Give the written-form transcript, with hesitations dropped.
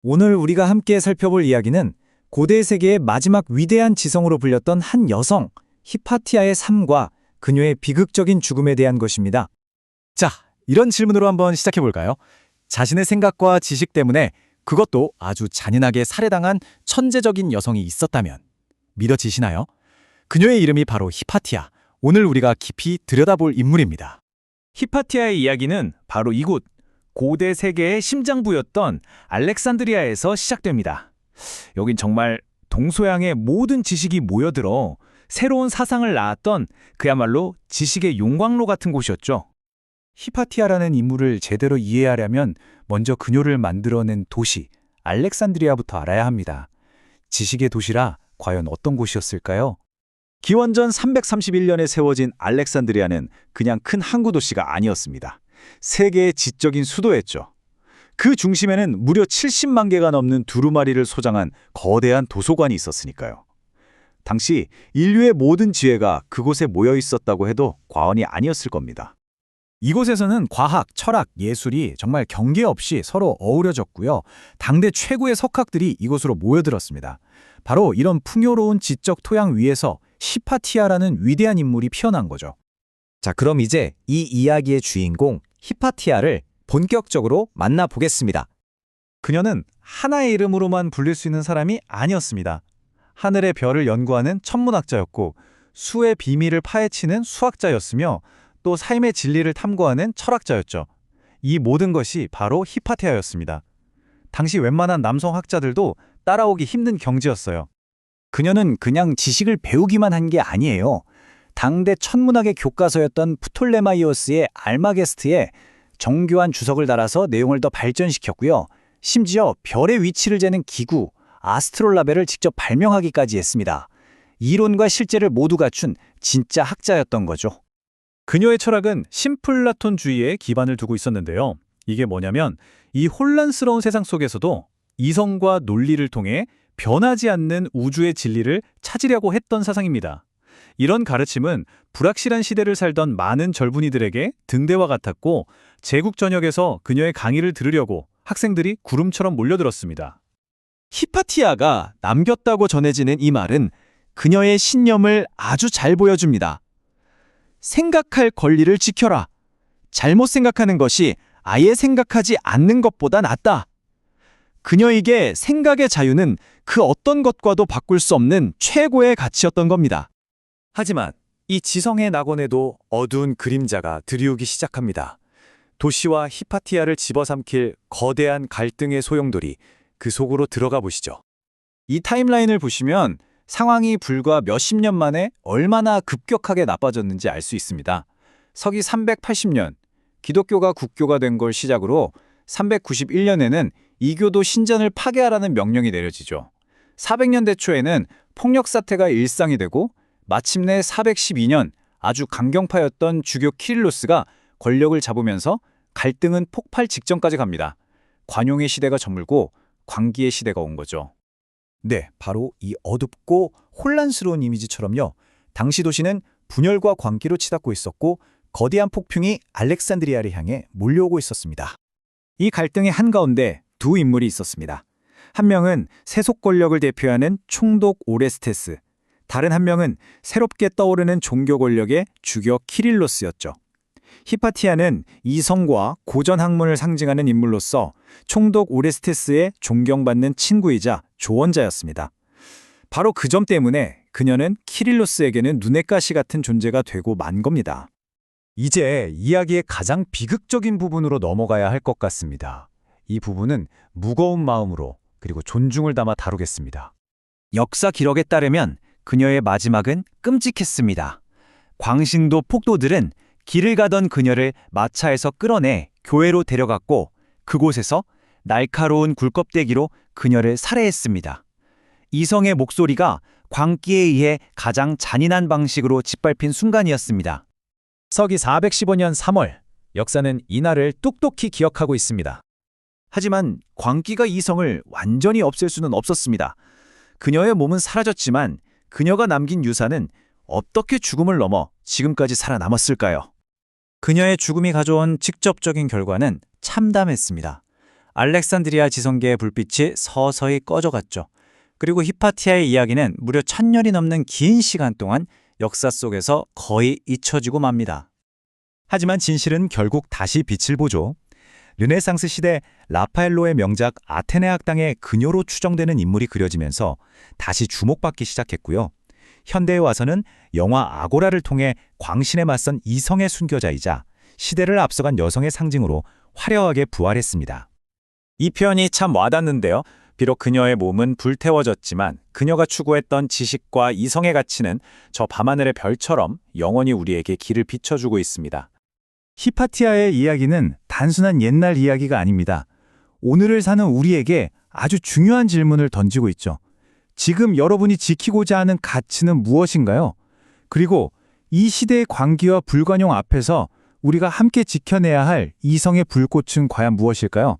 오늘 우리가 함께 살펴볼 이야기는 고대 세계의 마지막 위대한 지성으로 불렸던 한 여성, 히파티아의 삶과 그녀의 비극적인 죽음에 대한 것입니다. 자, 이런 질문으로 한번 시작해 볼까요? 자신의 생각과 지식 때문에 그것도 아주 잔인하게 살해당한 천재적인 여성이 있었다면 믿어지시나요? 그녀의 이름이 바로 히파티아. 오늘 우리가 깊이 들여다볼 인물입니다. 히파티아의 이야기는 바로 이곳 고대 세계의 심장부였던 알렉산드리아에서 시작됩니다. 여긴 정말 동서양의 모든 지식이 모여들어 새로운 사상을 낳았던 그야말로 지식의 용광로 같은 곳이었죠. 히파티아라는 인물을 제대로 이해하려면 먼저 그녀를 만들어낸 도시 알렉산드리아부터 알아야 합니다. 지식의 도시라 과연 어떤 곳이었을까요? 기원전 331년에 세워진 알렉산드리아는 그냥 큰 항구 도시가 아니었습니다. 세계의 지적인 수도였죠. 그 중심에는 무려 70만 개가 넘는 두루마리를 소장한 거대한 도서관이 있었으니까요. 당시 인류의 모든 지혜가 그곳에 모여 있었다고 해도 과언이 아니었을 겁니다. 이곳에서는 과학, 철학, 예술이 정말 경계 없이 서로 어우러졌고요. 당대 최고의 석학들이 이곳으로 모여들었습니다. 바로 이런 풍요로운 지적 토양 위에서 히파티아라는 위대한 인물이 피어난 거죠. 자, 그럼 이제 이 이야기의 주인공 히파티아를 본격적으로 만나보겠습니다. 그녀는 하나의 이름으로만 불릴 수 있는 사람이 아니었습니다. 하늘의 별을 연구하는 천문학자였고 수의 비밀을 파헤치는 수학자였으며 또 삶의 진리를 탐구하는 철학자였죠. 이 모든 것이 바로 히파티아였습니다. 당시 웬만한 남성 학자들도 따라오기 힘든 경지였어요. 그녀는 그냥 지식을 배우기만 한 게 아니에요. 당대 천문학의 교과서였던 프톨레마이오스의 알마게스트에 정교한 주석을 달아서 내용을 더 발전시켰고요. 심지어 별의 위치를 재는 기구, 아스트롤라베를 직접 발명하기까지 했습니다. 이론과 실제를 모두 갖춘 진짜 학자였던 거죠. 그녀의 철학은 신플라톤주의에 기반을 두고 있었는데요. 이게 뭐냐면 이 혼란스러운 세상 속에서도 이성과 논리를 통해 변하지 않는 우주의 진리를 찾으려고 했던 사상입니다. 이런 가르침은 불확실한 시대를 살던 많은 젊은이들에게 등대와 같았고 제국 전역에서 그녀의 강의를 들으려고 학생들이 구름처럼 몰려들었습니다. 히파티아가 남겼다고 전해지는 이 말은 그녀의 신념을 아주 잘 보여줍니다. 생각할 권리를 지켜라. 잘못 생각하는 것이 아예 생각하지 않는 것보다 낫다. 그녀에게 생각의 자유는 그 어떤 것과도 바꿀 수 없는 최고의 가치였던 겁니다. 하지만 이 지성의 낙원에도 어두운 그림자가 들이우기 시작합니다. 도시와 히파티아를 집어삼킬 거대한 갈등의 소용돌이 그 속으로 들어가 보시죠. 이 타임라인을 보시면 상황이 불과 몇십 년 만에 얼마나 급격하게 나빠졌는지 알 수 있습니다. 서기 380년, 기독교가 국교가 된 걸 시작으로 391년에는 이교도 신전을 파괴하라는 명령이 내려지죠. 400년대 초에는 폭력 사태가 일상이 되고 마침내 412년 아주 강경파였던 주교 키릴로스가 권력을 잡으면서 갈등은 폭발 직전까지 갑니다. 관용의 시대가 저물고 광기의 시대가 온 거죠. 네, 바로 이 어둡고 혼란스러운 이미지처럼요. 당시 도시는 분열과 광기로 치닫고 있었고 거대한 폭풍이 알렉산드리아를 향해 몰려오고 있었습니다. 이 갈등의 한가운데 두 인물이 있었습니다. 한 명은 세속 권력을 대표하는 총독 오레스테스, 다른 한 명은 새롭게 떠오르는 종교 권력의 주교 키릴로스였죠. 히파티아는 이성과 고전 학문을 상징하는 인물로서 총독 오레스테스의 존경받는 친구이자 조언자였습니다. 바로 그 점 때문에 그녀는 키릴로스에게는 눈의 가시 같은 존재가 되고 만 겁니다. 이제 이야기의 가장 비극적인 부분으로 넘어가야 할 것 같습니다. 이 부분은 무거운 마음으로 그리고 존중을 담아 다루겠습니다. 역사 기록에 따르면 그녀의 마지막은 끔찍했습니다. 광신도 폭도들은 길을 가던 그녀를 마차에서 끌어내 교회로 데려갔고 그곳에서 날카로운 굴껍데기로 그녀를 살해했습니다. 이성의 목소리가 광기에 의해 가장 잔인한 방식으로 짓밟힌 순간이었습니다. 서기 415년 3월, 역사는 이날을 똑똑히 기억하고 있습니다. 하지만 광기가 이성을 완전히 없앨 수는 없었습니다. 그녀의 몸은 사라졌지만 그녀가 남긴 유산은 어떻게 죽음을 넘어 지금까지 살아남았을까요? 그녀의 죽음이 가져온 직접적인 결과는 참담했습니다. 알렉산드리아 지성계의 불빛이 서서히 꺼져갔죠. 그리고 히파티아의 이야기는 무려 1000년이 넘는 긴 시간 동안 역사 속에서 거의 잊혀지고 맙니다. 하지만 진실은 결국 다시 빛을 보죠. 르네상스 시대 라파엘로의 명작 아테네 학당의 그녀로 추정되는 인물이 그려지면서 다시 주목받기 시작했고요. 현대에 와서는 영화 아고라를 통해 광신에 맞선 이성의 순교자이자 시대를 앞서간 여성의 상징으로 화려하게 부활했습니다. 이 표현이 참 와닿는데요. 비록 그녀의 몸은 불태워졌지만 그녀가 추구했던 지식과 이성의 가치는 저 밤하늘의 별처럼 영원히 우리에게 길을 비춰주고 있습니다. 히파티아의 이야기는 단순한 옛날 이야기가 아닙니다. 오늘을 사는 우리에게 아주 중요한 질문을 던지고 있죠. 지금 여러분이 지키고자 하는 가치는 무엇인가요? 그리고 이 시대의 광기와 불관용 앞에서 우리가 함께 지켜내야 할 이성의 불꽃은 과연 무엇일까요?